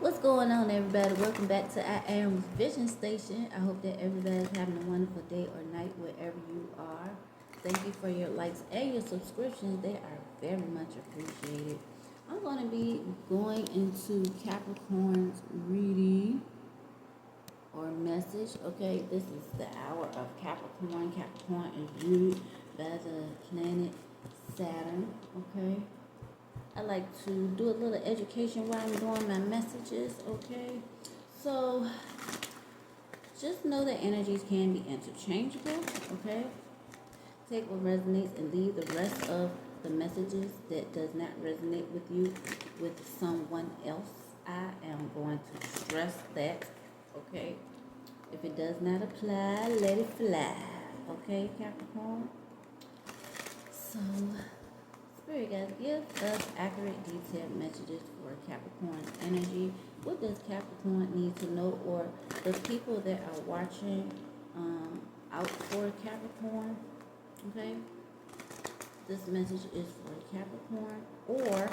What's going on, everybody? Welcome back to I Am Vision Station. I hope that everybody's having a wonderful day or night wherever you are. Thank you for your likes and your subscriptions. They are very much appreciated. I'm going to be going into Capricorn's reading or message. Okay, this is the hour of Capricorn. Capricorn is ruled by the planet Saturn. Okay, I like to do a little education while I'm doing my messages, okay? So just know that energies can be interchangeable, okay? Take what resonates and leave the rest of the messages that does not resonate with you with someone else. I am going to stress that, okay? If it does not apply, let it fly, okay, Capricorn? So Spirit guys, give us accurate, detailed messages for Capricorn energy. What does Capricorn need to know, or the people that are watching out for Capricorn? Okay, this message is for Capricorn or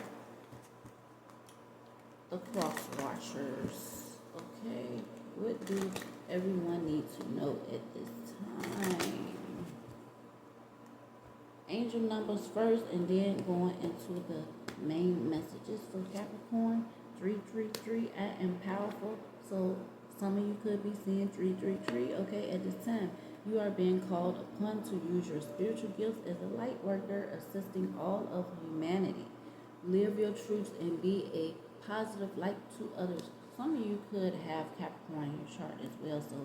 the cross watchers. Okay, what do everyone need to know at this time? Angel numbers first and then going into the main messages for Capricorn. 333, I am powerful. So some of you could be seeing 333, okay, at this time. You are being called upon to use your spiritual gifts as a light worker assisting all of humanity. Live your truths and be a positive light to others. Some of you could have Capricorn in your chart as well, so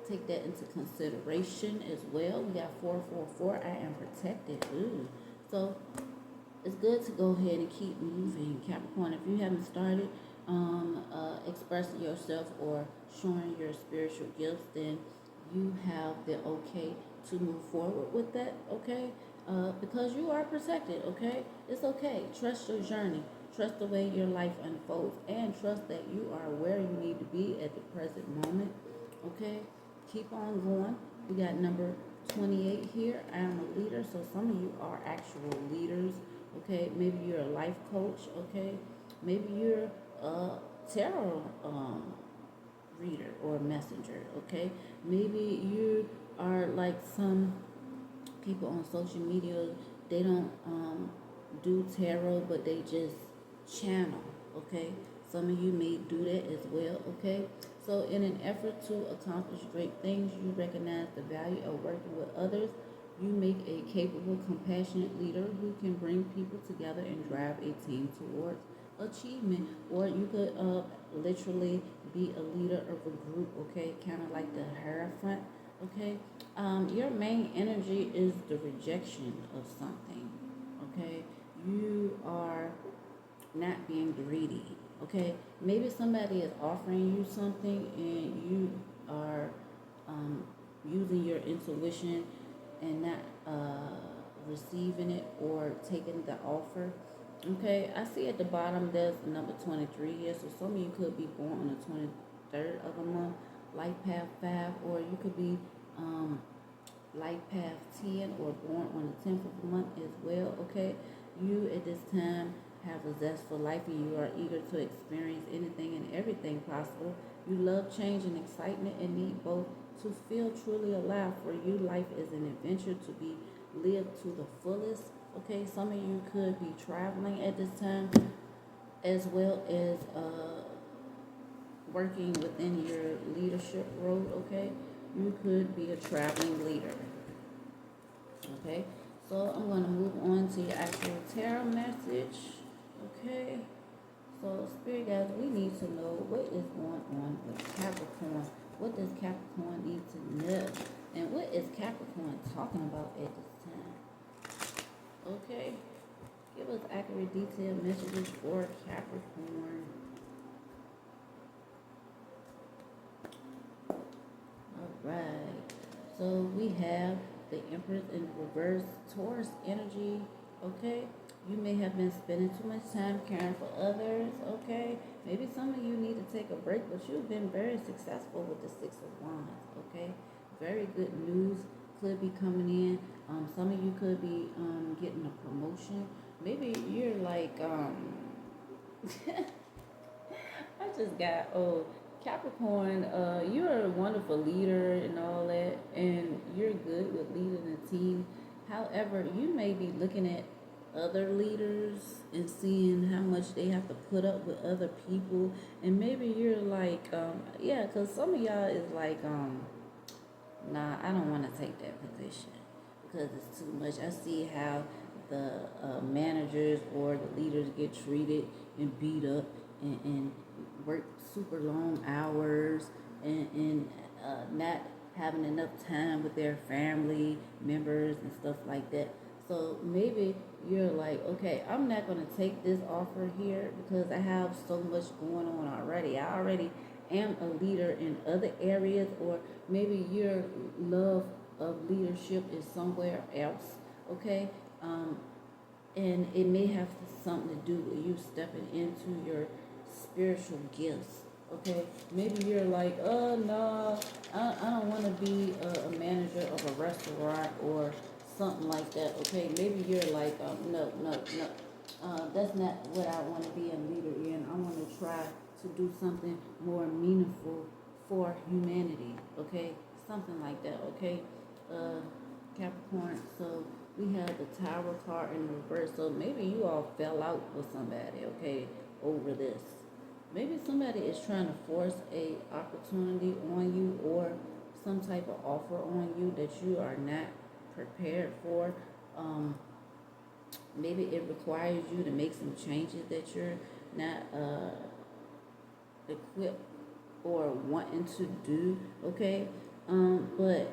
take that into consideration as well. We got 444. I am protected. Ooh. So it's good to go ahead and keep moving, Capricorn. If you haven't started expressing yourself or showing your spiritual gifts, then you have the okay to move forward with that, okay? Because you are protected, okay? It's okay. Trust your journey. Trust the way your life unfolds. And trust that you are where you need to be at the present moment, okay? Keep on going. We got number 28 here. I am a leader. So some of you are actual leaders. Okay. Maybe you're a life coach. Okay. Maybe you're a tarot reader or messenger. Okay. Maybe you are like some people on social media. They don't do tarot, but they just channel. Okay. Some of you may do that as well. Okay. So in an effort to accomplish great things, you recognize the value of working with others. You make a capable, compassionate leader who can bring people together and drive a team towards achievement. Or you could literally be a leader of a group, okay? Kind of like the Hierophant, okay? Your main energy is the rejection of something, okay? You are not being greedy. Okay, maybe somebody is offering you something and you are using your intuition and not receiving it or taking the offer. Okay, I see at the bottom there's number 23 here, so some of you could be born on the 23rd of the month, life path 5, or you could be life path 10 or born on the 10th of the month as well. Okay, you at this time have a zest for life and you are eager to experience anything and everything possible. You love change and excitement and need both to feel truly alive. For you, life is an adventure to be lived to the fullest. Okay, some of you could be traveling at this time as well as working within your leadership role. Okay, you could be a traveling leader. Okay, so I'm going to move on to your actual tarot message. Okay, so Spirit guys, we need to know what is going on with Capricorn. What does Capricorn need to know? And what is Capricorn talking about at this time? Okay, give us accurate, detailed messages for Capricorn. Alright, so we have the Empress in reverse, Taurus energy. Okay, you may have been spending too much time caring for others. Okay, maybe some of you need to take a break, but you've been very successful with the Six of Wands. Okay, very good news could be coming in. Some of you could be getting a promotion. Maybe you're like I just got, oh, Capricorn, you're a wonderful leader and all that, and you're good with leading a team. However, you may be looking at other leaders and seeing how much they have to put up with other people, and maybe you're like, yeah, because some of y'all is like, nah, I don't want to take that position because it's too much. I see how the managers or the leaders get treated and beat up and work super long hours and not having enough time with their family members and stuff like that. So maybe you're like, okay, I'm not going to take this offer here because I have so much going on already. I already am a leader in other areas, or maybe your love of leadership is somewhere else, okay? And it may have something to do with you stepping into your spiritual gifts, okay? Maybe you're like, oh no, I don't want to be a manager of a restaurant or something like that, okay? Maybe you're like, no, no, no. That's not what I want to be a leader in. I want to try to do something more meaningful for humanity, okay? Something like that, okay? Capricorn, so we have the Tower card in reverse. So maybe you all fell out with somebody, okay, over this. Maybe somebody is trying to force a opportunity on you or some type of offer on you that you are not prepared for. Maybe it requires you to make some changes that you're not equipped or wanting to do, okay? But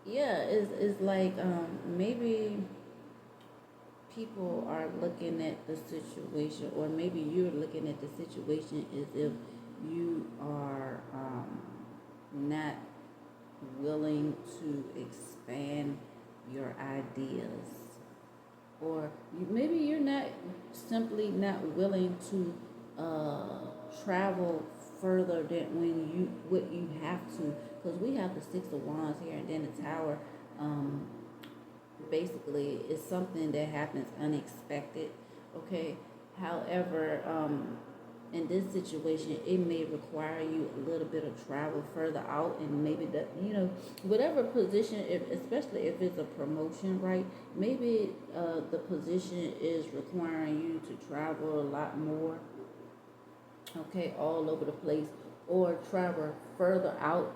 yeah, it's like maybe people are looking at the situation, or maybe you're looking at the situation as if you are not willing to expand your ideas, or maybe you're not simply not willing to travel further than what you have to, because we have the Six of Wands here, and then the Tower. Basically, is something that happens unexpected. Okay. However, in this situation, it may require you a little bit of travel further out, and maybe that, whatever position, especially if it's a promotion, right? Maybe the position is requiring you to travel a lot more, okay, all over the place, or travel further out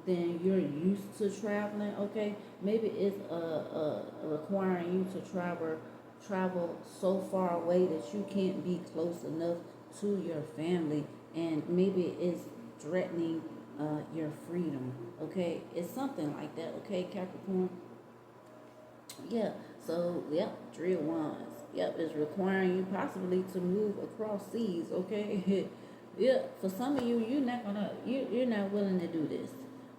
than you're used to traveling, okay? Maybe it's requiring you to travel so far away that you can't be close enough to your family, and maybe it's threatening your freedom, okay? It's something like that, okay, Capricorn? Yeah, so, yep, Three of Wands. Yep, it's requiring you possibly to move across seas, okay? Yeah, for some of you, you're not willing to do this,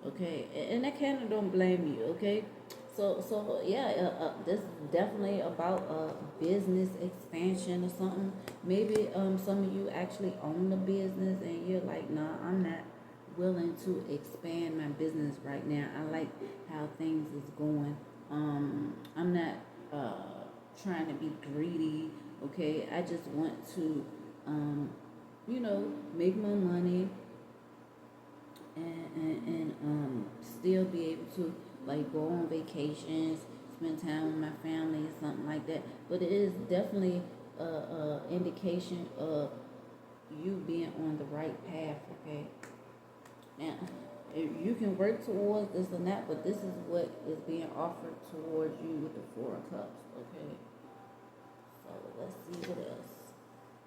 okay? And I kind of don't blame you, okay? So yeah, this is definitely about business expansion or something. Maybe some of you actually own a business and you're like, nah, I'm not willing to expand my business right now. I like how things is going. I'm not trying to be greedy, okay? I just want to, make my money and still be able to like go on vacations, spend time with my family or something like that. But it is definitely a indication of you being on the right path, okay? Now, you can work towards this or not, but this is what is being offered towards you with the Four of Cups, okay? So let's see what else.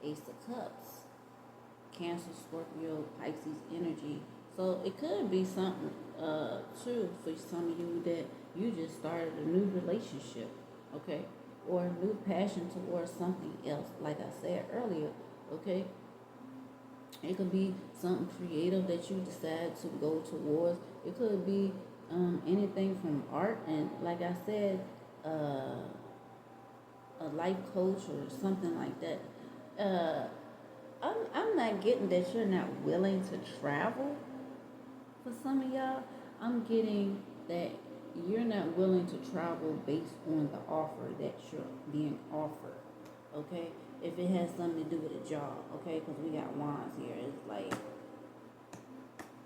Ace of Cups, Cancer, Scorpio, Pisces energy. So it could be something too for some of you that you just started a new relationship, okay, or a new passion towards something else. Like I said earlier, okay. It could be something creative that you decide to go towards. It could be anything from art, and like I said, a life coach or something like that. I'm not getting that you're not willing to travel. For some of y'all, I'm getting that you're not willing to travel based on the offer that you're being offered. Okay? if it has something to do with a job, okay? Because we got wands here. It's like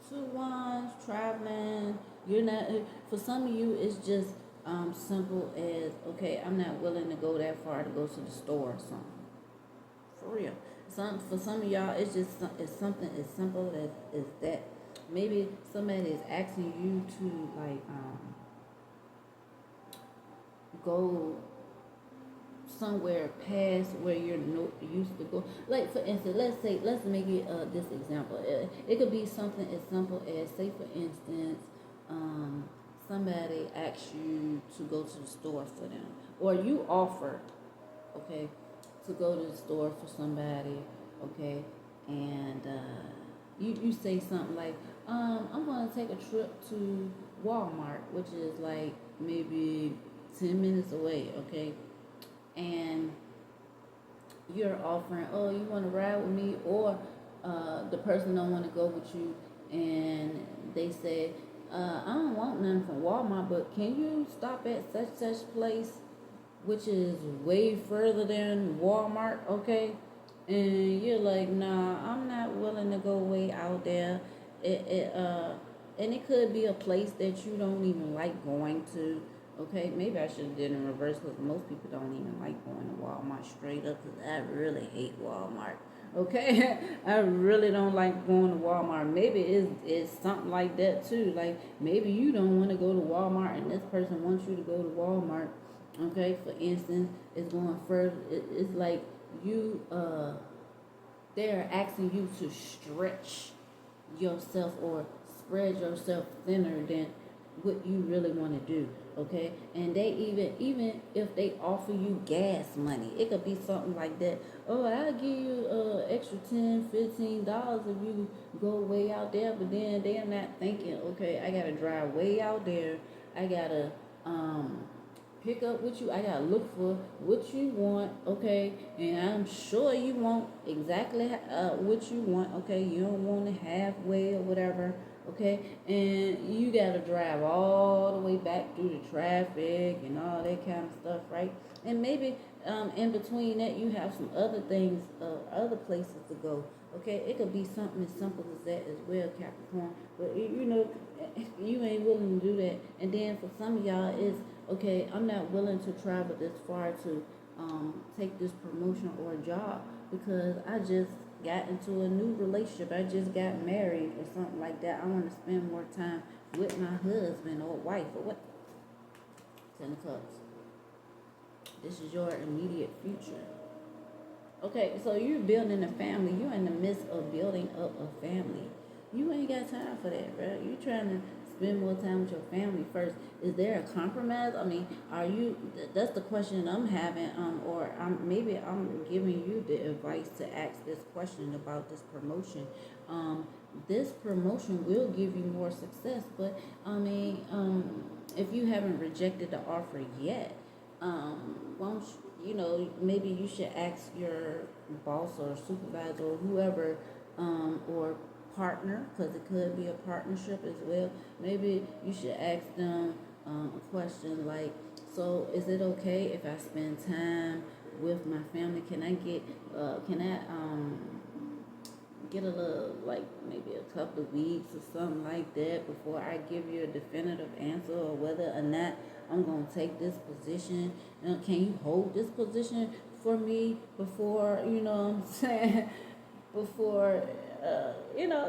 two wands, traveling. You're not, for some of you, it's just simple as, okay, I'm not willing to go that far to go to the store or something. For real. For some of y'all, it's just it's something as simple as that. Maybe somebody is asking you to like go somewhere past where you're used to go. Like for instance, let's make it this example. It could be something as simple as, say for instance, somebody asks you to go to the store for them, or you offer, okay, to go to the store for somebody, okay, and you say something like, I'm gonna take a trip to Walmart, which is like maybe 10 minutes away, okay, and you're offering, oh, you want to ride with me, or the person don't want to go with you, and they say, I don't want nothing from Walmart, but can you stop at such place, which is way further than Walmart, okay? And you're like, nah, I'm not willing to go way out there. And it could be a place that you don't even like going to. Okay, maybe I should have did it in reverse, because most people don't even like going to Walmart straight up, because I really hate Walmart. Okay, I really don't like going to Walmart. Maybe it's something like that too. Like maybe you don't want to go to Walmart, and this person wants you to go to Walmart. Okay, for instance, it's going further. It's like you they're asking you to stretch yourself or spread yourself thinner than what you really want to do, okay? And they even if they offer you gas money, it could be something like that. Oh, I'll give you extra $10-15 if you go way out there, but then they're not thinking, okay, I gotta drive way out there, I gotta pick up what you, I gotta look for what you want, okay, and I'm sure you want exactly what you want, okay, you don't want it halfway or whatever, okay, and you gotta drive all the way back through the traffic and all that kind of stuff, right? And maybe in between that you have some other things, other places to go, okay? It could be something as simple as that as well, Capricorn, but you know, you ain't willing to do that. And then for some of y'all, it's, okay, I'm not willing to travel this far to take this promotion or a job, because I just got into a new relationship. I just got married or something like that. I want to spend more time with my husband or wife or what. 10 of Cups. This is your immediate future. Okay, so you're building a family. You're in the midst of building up a family. You ain't got time for that, bro. You trying to spend more time with your family first. Is there a compromise? I mean, are you? That's the question I'm having. Or maybe I'm giving you the advice to ask this question about this promotion. This promotion will give you more success, but I mean, if you haven't rejected the offer yet, won't you know? Maybe you should ask your boss or supervisor or whoever, or partner, because it could be a partnership as well. Maybe you should ask them a question like, so is it okay if I spend time with my family? Can I get a little, like maybe a couple of weeks or something like that before I give you a definitive answer, or whether or not I'm going to take this position? Can you hold this position for me before, you know what I'm saying, before,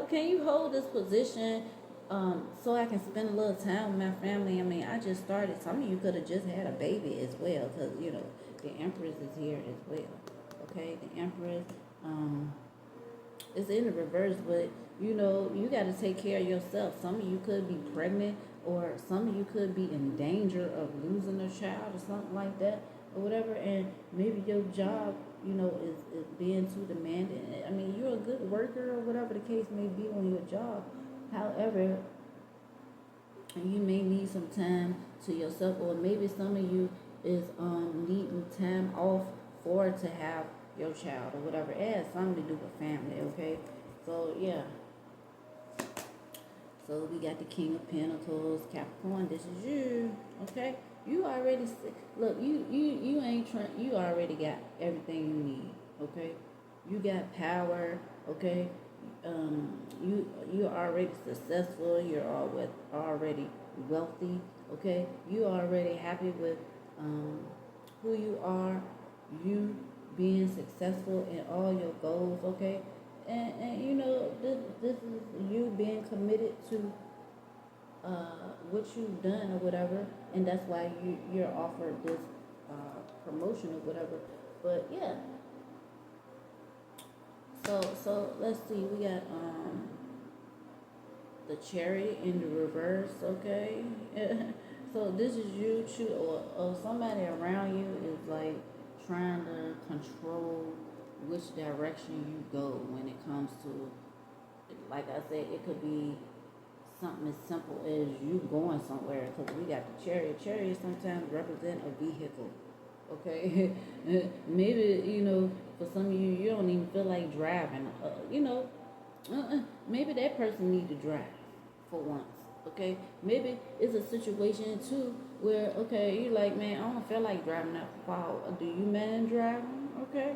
can you hold this position so I can spend a little time with my family? I mean, I just started. Some of you could have just had a baby as well, because, the Empress is here as well. Okay, the Empress is in the reverse, but, you got to take care of yourself. Some of you could be pregnant, or some of you could be in danger of losing a child or something like that, or whatever, and maybe your job, is being too demanding. I mean, you're a good worker or whatever the case may be on your job. However, you may need some time to yourself, or maybe some of you is needing time off to have your child or whatever. It has something to do with family, okay? So, yeah. So, we got the King of Pentacles, Capricorn, this is you, okay? You already, look, you ain't trying, you already got everything you need, okay? You got power, okay? You're already successful. You're already wealthy, okay? You already happy with um, who you are. You being successful in all your goals, okay? And you know this is you being committed to what you've done or whatever, and that's why you're offered this promotion or whatever. But yeah, so let's see. We got the cherry in the reverse. Okay, so this is you or somebody around you is like trying to control which direction you go when it comes to, like I said, it could be something as simple as you going somewhere, because we got the chariot. Chariots sometimes represent a vehicle, okay? Maybe, you know, for some of you, you don't even feel like driving. Maybe that person need to drive for once, okay? Maybe it's a situation too where, okay, you like, man, I don't feel like driving that far. Do you man driving? Okay.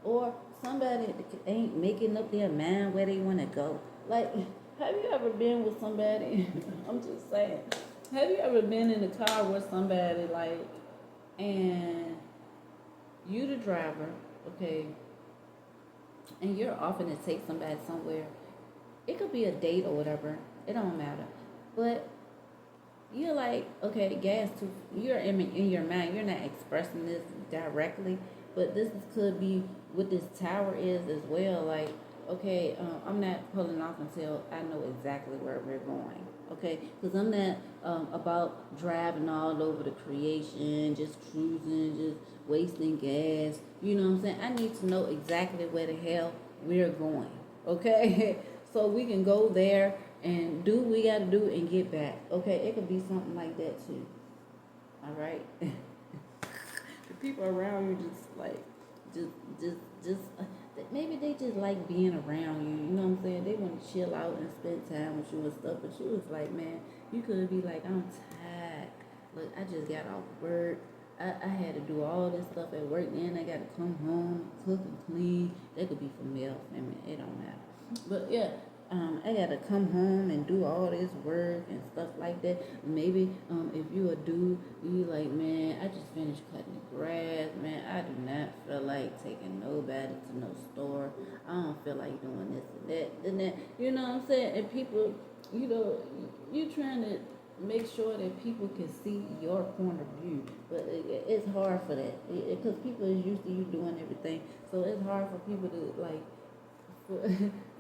Or somebody ain't making up their mind where they want to go. Like, have you ever been with somebody? I'm just saying. Have you ever been in a car with somebody, like, and you the driver, okay, and you're offering to take somebody somewhere? It could be a date or whatever. It don't matter. But you're like, okay, gas too. You're in your mind. You're not expressing this directly, but could be what this tower is as well. Like, okay, I'm not pulling off until I know exactly where we're going. Okay, because I'm not about driving all over the creation, just cruising, just wasting gas. You know what I'm saying? I need to know exactly where the hell we're going. Okay, so we can go there and do what we got to do and get back. Okay, it could be something like that too. All right. The people around you just like, maybe they just like being around you. You know what I'm saying? They want to chill out and spend time with you and stuff. But you was like, man, you could be like, I'm tired. Look, I just got off work. I had to do all this stuff at work. Then I got to come home, cook and clean. That could be for male, feminine. It don't matter. But yeah, I gotta come home and do all this work and stuff like that. Maybe if you a dude, you like, man, I just finished cutting the grass, man. I do not feel like taking nobody to no store. I don't feel like doing this and that. You know what I'm saying? And people, you know, you trying to make sure that people can see your point of view, but it's hard for that because people is used to you doing everything, so it's hard for people to like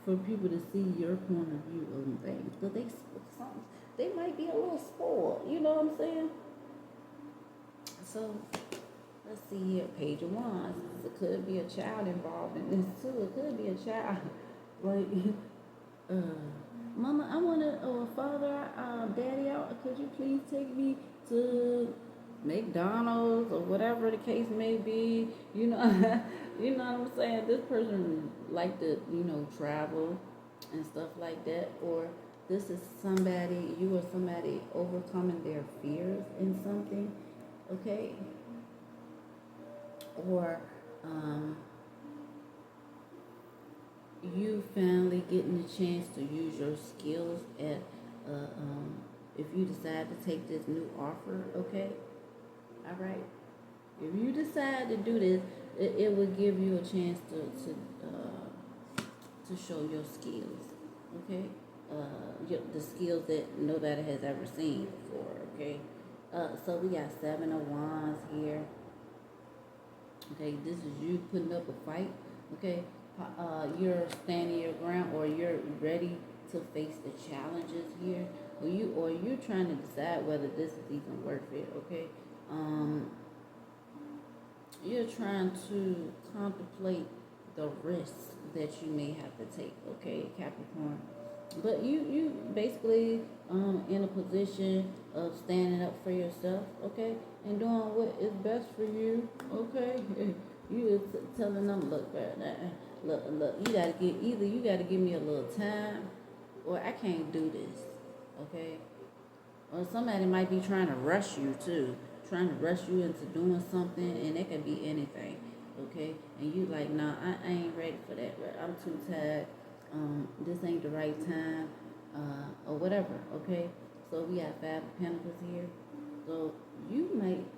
for people to see your point of view on things. But they might be a little spoiled. You know what I'm saying? So let's see here, Page of Wands. It could be a child involved in this too. It could be a child, like, Mama, I wanna, or Father, Daddy, could you please take me to McDonald's or whatever the case may be? You know, you know what I'm saying? This person like to, you know, travel and stuff like that, or this is somebody, you or somebody overcoming their fears in something, okay? Or you finally getting the chance to use your skills at if you decide to take this new offer, okay? All right. If you decide to do this, it will give you a chance to show your skills, okay? The skills that nobody has ever seen before, okay? So we got 7 of Wands here. Okay, this is you putting up a fight, okay? You're standing your ground, or you're ready to face the challenges here, or you're trying to decide whether this is even worth it, okay? You're trying to contemplate the risks that you may have to take, okay, Capricorn? But you basically in a position of standing up for yourself, okay, and doing what is best for you, okay. You telling them, look, look, you gotta give me a little time, or I can't do this, okay. Or somebody might be trying to rush you too, trying to rush you into doing something, and it could be anything. okay? And you like, nah, I ain't ready for that. I'm too tired. This ain't the right time, or whatever, okay? So we have Five of Pentacles here. So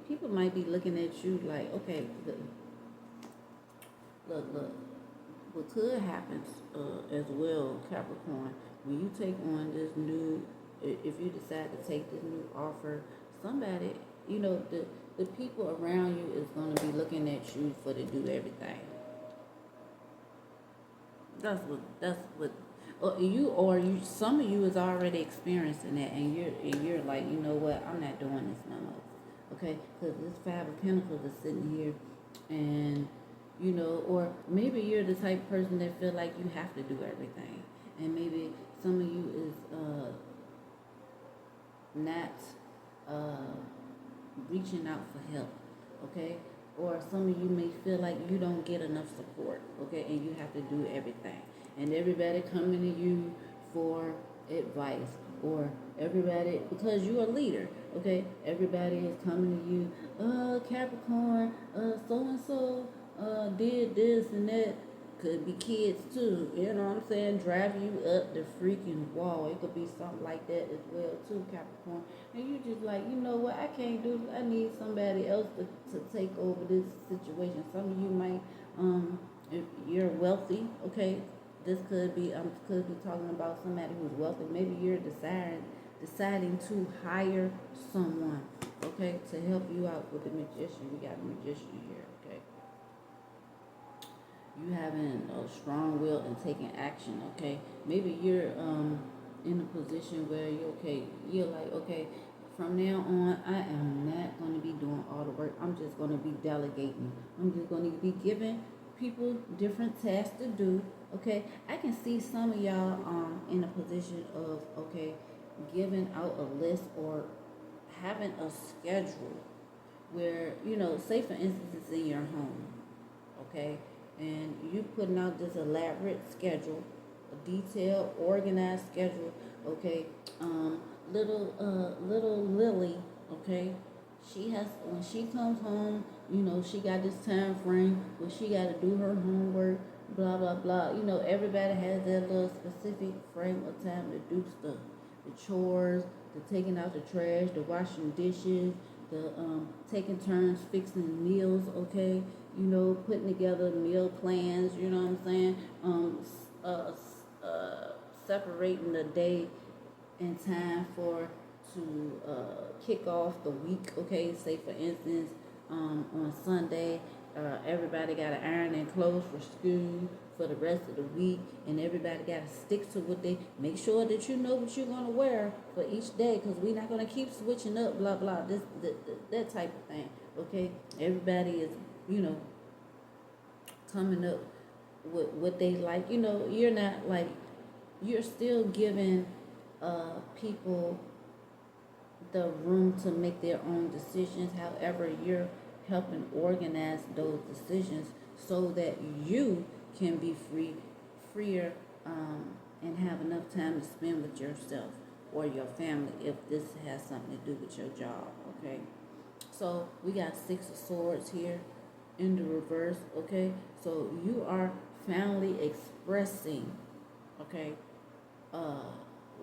people might be looking at you like, okay, look. What could happen as well, Capricorn, when you take on this new, if you decide to take this new offer, somebody, the people around you is going to be looking at you for to do everything. That's what some of you is already experiencing that, and you're like, you know what, I'm not doing this no more, okay? Because this Five of Pentacles is sitting here, and or maybe you're the type of person that feel like you have to do everything, and maybe some of you is not reaching out for help, okay? Or some of you may feel like you don't get enough support, okay? And you have to do everything. And everybody coming to you for advice, or everybody, because you're a leader, okay? Everybody is coming to you, Capricorn, so-and-so did this and that. Could be kids too, you know what I'm saying? Drive you up the freaking wall. It could be something like that as well too, Capricorn. And you just like, you know what, I can't do this. I need somebody else to take over this situation. Some of you might, if you're wealthy, okay, this could be talking about somebody who's wealthy. Maybe you're deciding to hire someone, okay, to help you out with the magician. We got a magician here, okay. You having a strong will and taking action, okay? Maybe you're in a position where you're like, okay, from now on, I am not going to be doing all the work. I'm just going to be delegating. I'm just going to be giving people different tasks to do, okay? I can see some of y'all in a position of, okay, giving out a list or having a schedule where, say for instance, it's in your home, okay? And you putting out this elaborate schedule, a detailed, organized schedule, okay? Little Lily, okay? When she comes home, she got this time frame where she got to do her homework, blah, blah, blah. Everybody has their little specific frame of time to do stuff. The chores, the taking out the trash, the washing dishes, the taking turns fixing meals, okay? Putting together meal plans, you know what I'm saying? Separating the day and time to kick off the week, okay? Say for instance, on Sunday, everybody got to iron their clothes for school for the rest of the week, and everybody got to stick to what they make sure that you know what you're going to wear for each day, because we're not going to keep switching up, blah blah, that type of thing, okay? Everybody is coming up with what they like. You're not like, you're still giving people the room to make their own decisions. However, you're helping organize those decisions so that you can be freer, and have enough time to spend with yourself or your family if this has something to do with your job, okay? So we got Six of Swords here in the reverse, okay? So you are finally expressing, okay,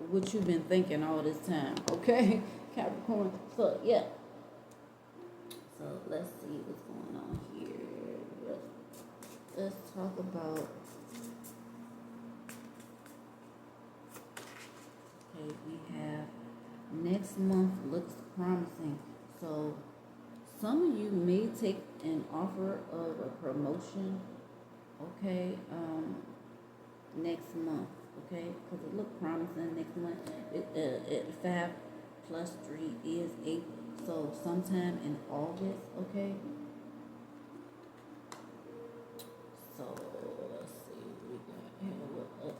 what you've been thinking all this time, okay, Capricorn? So, yeah. So, let's see what's going on here. Let's talk about, okay, we have next month looks promising. So, some of you may take an offer of a promotion, okay, next month, okay, because it looks promising next month. 5 plus 3 is 8, so sometime in August, okay. So let's see what we got here.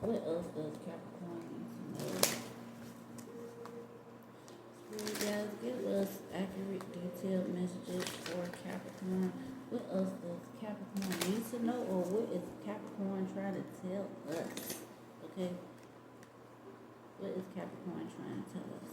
What else does Capricorn need to know? Spirit guys, give us accurate, detailed messages for Capricorn. What else does Capricorn need to know, or what is Capricorn trying to tell us? Okay, what is Capricorn trying to tell us?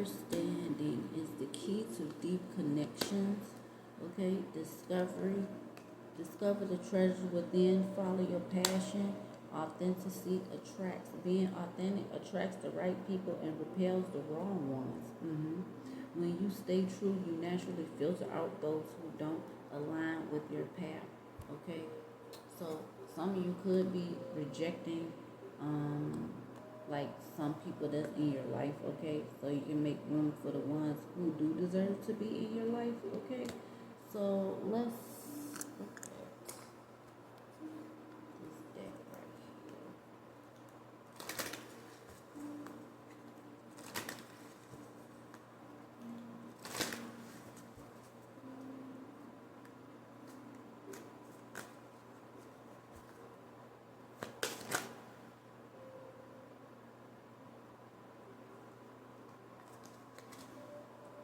understanding is the key to deep connections. Okay, discover the treasure within, follow your passion. Authenticity attracts, being authentic attracts the right people and repels the wrong ones. When you stay true, you naturally filter out those who don't align with your path. Okay, so some of you could be rejecting, like some people that's in your life. Okay, so you can make room for the ones who do deserve to be in your life. Okay, so let's look at this deck right here.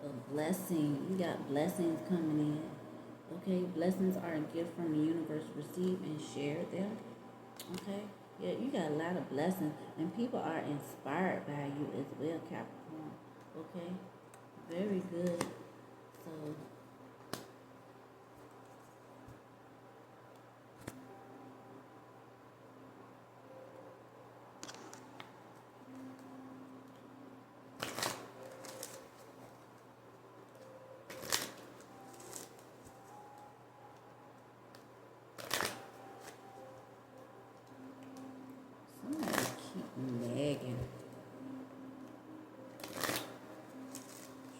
A blessing. You got blessings coming in. Okay, blessings are a gift from the universe. Receive and share them. Okay, yeah, you got a lot of blessings, and people are inspired by you as well, Capricorn. Okay, very good. So somebody keep nagging.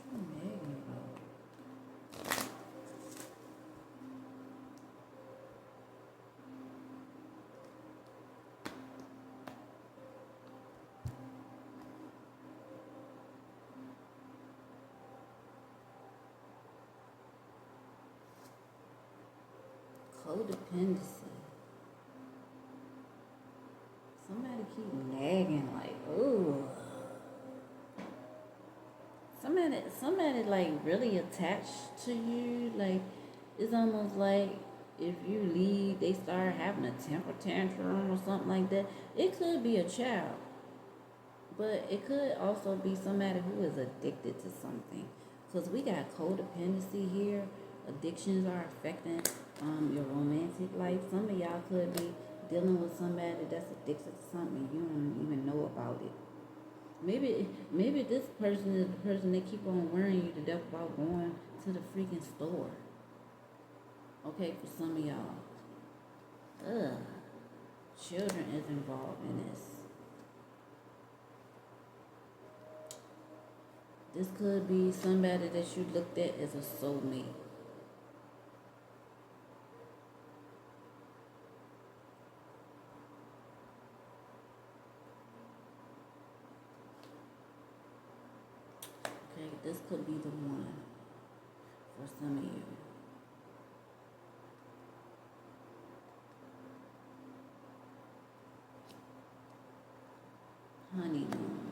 What you nagging about? Codependency. Somebody keep nagging like, ooh. Somebody like really attached to you. Like it's almost like if you leave, they start having a temper tantrum or something like that. It could be a child, but it could also be somebody who is addicted to something. Because we got codependency here. Addictions are affecting your romantic life. Some of y'all could be dealing with somebody that's addicted to something you don't even know about it. Maybe this person is the person that keep on worrying you to death about going to the freaking store. Okay, for some of y'all. Ugh. Children is involved in this. This could be somebody that you looked at as a soulmate. Okay, this could be the one for some of you. Honeymoon.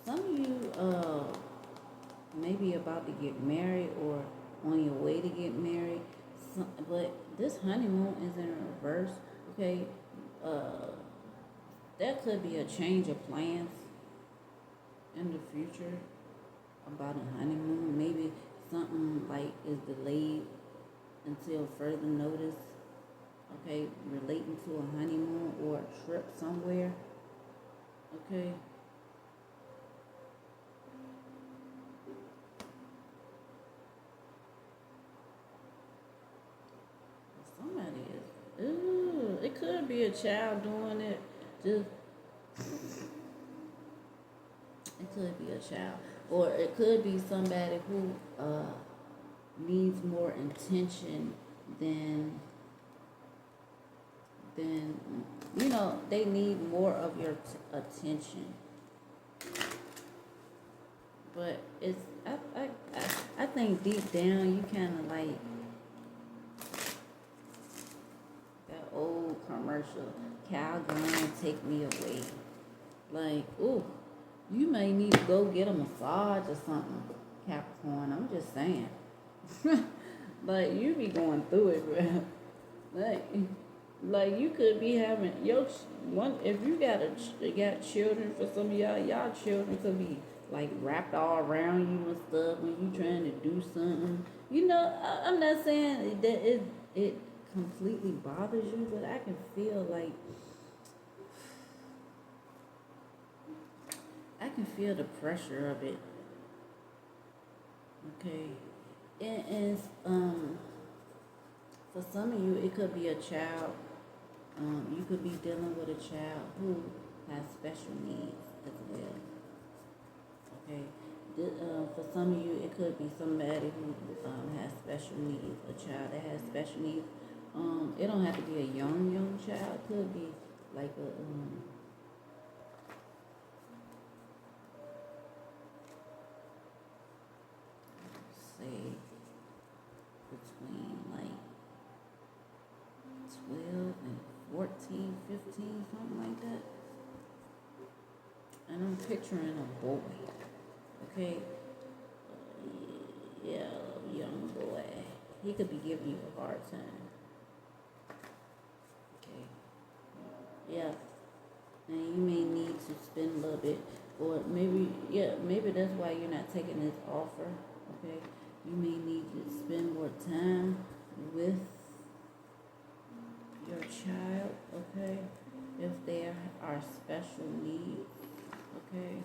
Some of you maybe about to get married or on your way to get married. But this honeymoon is in reverse. Okay, that could be a change of plans in the future about a honeymoon. Maybe something like is delayed until further notice. Okay, relating to a honeymoon or a trip somewhere. Okay. Somebody is. Ooh, it could be a child doing it. Just it could be a child, or it could be somebody who needs more attention than they need more of your attention. But it's I think deep down you kind of like that old commercial, "Cow gone, take me away." Like, ooh, you may need to go get a massage or something, Capricorn. I'm just saying. Like, you be going through it, bro. Like you could be having your one. If you got children, for some of y'all children could be like wrapped all around you and stuff when you trying to do something. You know, I'm not saying that it completely bothers you, but I can feel like I can feel the pressure of it. Okay, and for some of you, it could be a child. You could be dealing with a child who has special needs as well. Okay. For some of you, it could be somebody who has special needs, a child that has special needs. It don't have to be a young child. It could be like a say between like 12 and 14, 15, something like that. And I'm picturing a boy. Okay. Yeah, a young boy. He could be giving you a hard time. Okay. Yeah. And you may need to spend a little bit, or maybe that's why you're not taking this offer. Okay. You may need to spend more time with your child. Okay. If there are special needs. Okay.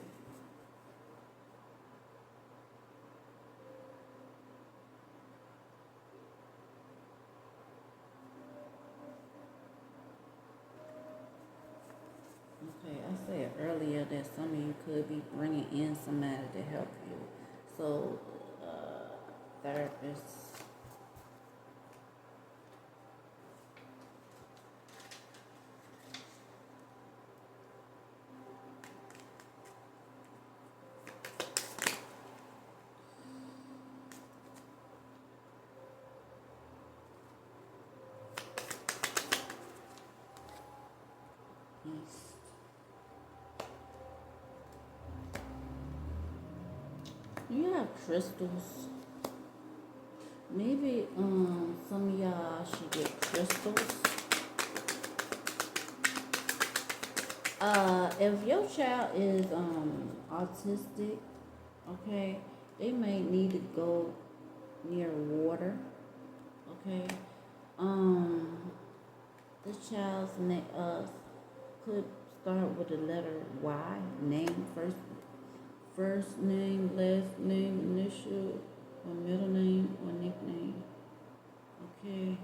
Okay, I said earlier that some of you could be bringing in somebody to help you. So, therapists, east. You have crystals. Maybe some of y'all should get crystals. If your child is autistic, okay, they may need to go near water. Okay. Um this child's name could start with the letter Y. Name first name, last name, initial, or middle name, or nickname. Okay.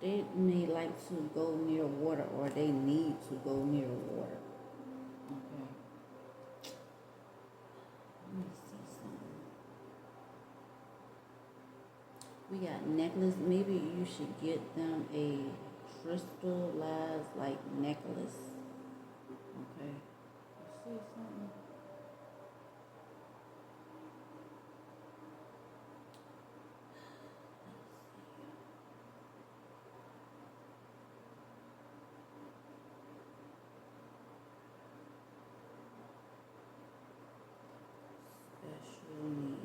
They may like to go near water, or they need to go near water. Okay. Let me see something. We got necklace. Maybe you should get them a crystallized like necklace. Okay. You see something? Special needs.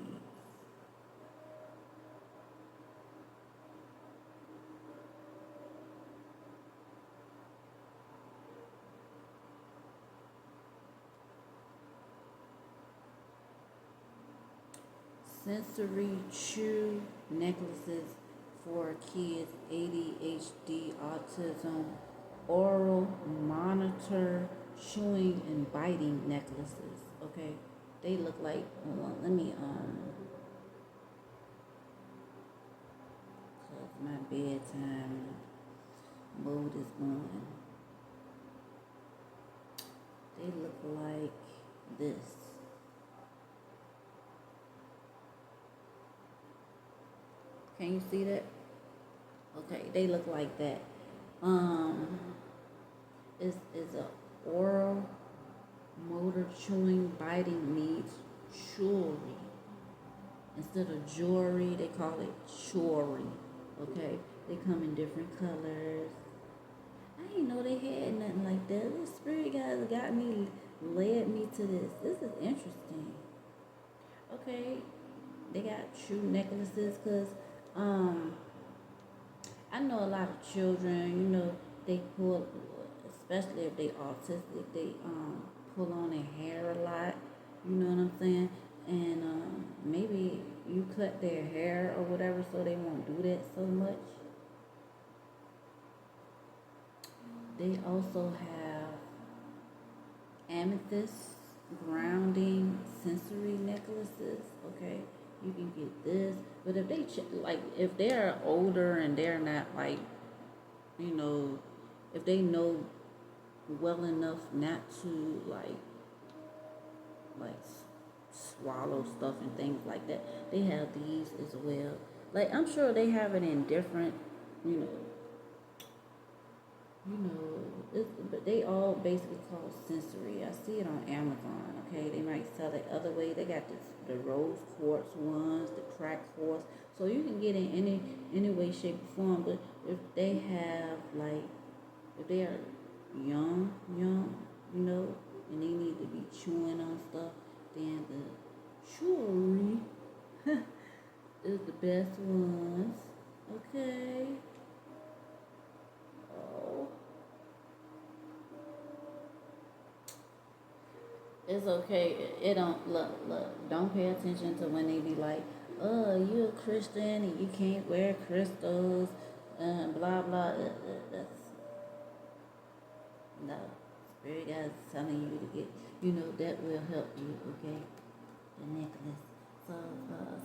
Sensory chew necklaces for kids, ADHD, autism, oral monitor chewing and biting necklaces. Okay, they look like. Well, let me cause my bedtime mood is going. They look like this. Can you see that? Okay, they look like that. Um, is a oral motor chewing biting needs jewelry. Instead of jewelry, they call it jewelry. Okay, they come in different colors. I didn't know they had nothing like that. The spirit guys led me to this. This is interesting. Okay, they got true necklaces because um I know a lot of children, they especially if they autistic, they pull on their hair a lot. You know what I'm saying? And maybe you cut their hair or whatever so they won't do that so much. They also have amethyst grounding sensory necklaces. Okay, you can get this, but if they like if they're older and they're not like, you know, if they know well enough not to like swallow stuff and things like that, they have these as well. Like I'm sure they have it in different, you know, but they all basically call sensory. I see it on Amazon. Okay, they might sell it other way. They got the rose quartz ones, the crack quartz. So you can get in any way, shape, or form. But if they have like, if they are young, you know, and they need to be chewing on stuff, then the jewelry is the best ones. Okay. Oh. It's okay. It don't look. Don't pay attention to when they be like, "Oh, you a Christian and you can't wear crystals," and blah blah. That's no. Spirit guys is telling you to get. You know that will help you. Okay, the necklace. So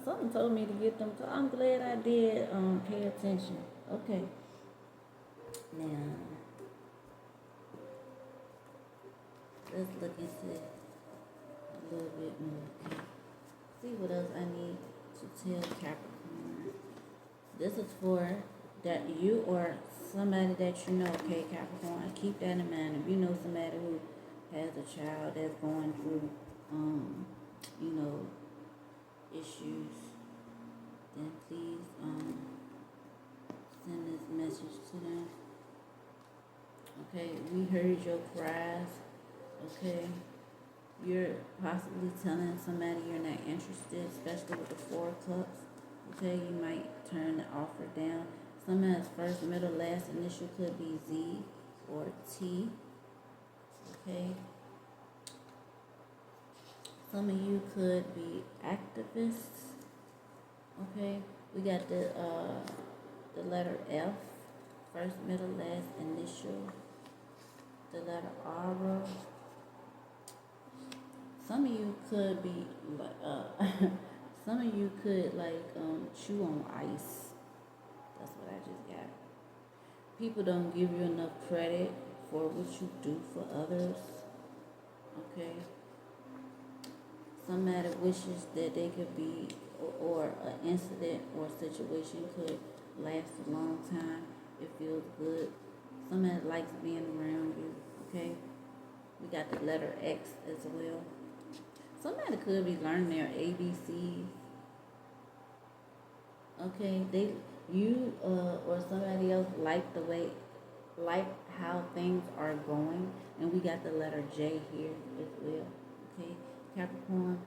something told me to get them. So I'm glad I did. Pay attention. Okay. Now let's look into a little bit more. Okay. See what else I need to tell Capricorn. This is for that you or somebody that you know, okay, Capricorn. Keep that in mind. If you know somebody who has a child that's going through, you know, issues, then please send this message to them. Okay, we heard your cries. Okay. You're possibly telling somebody you're not interested, especially with the 4 of Cups. Okay, you might turn the offer down. Somebody's first, middle, last initial could be Z or T. Okay. Some of you could be activists. Okay. We got the letter F, first, middle, last initial. The letter R. Some of you could be some of you could chew on ice. That's what I just got. People don't give you enough credit for what you do for others. Okay. Somebody wishes that they could be, or an incident or situation could last a long time. It feels good. Somebody likes being around you. Okay. We got the letter X as well. Somebody could be learning their ABCs. Okay, or somebody else like how things are going, and we got the letter J here as well. Okay, Capricorn.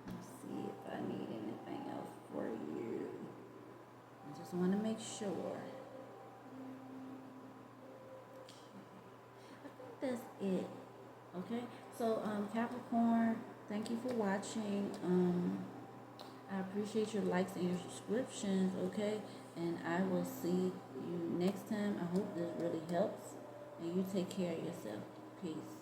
Let's see if I need anything else for you. I just want to make sure. I think that's it. Okay, so Capricorn, thank you for watching. I appreciate your likes and your subscriptions, okay? And I will see you next time. I hope this really helps. And you take care of yourself. Peace.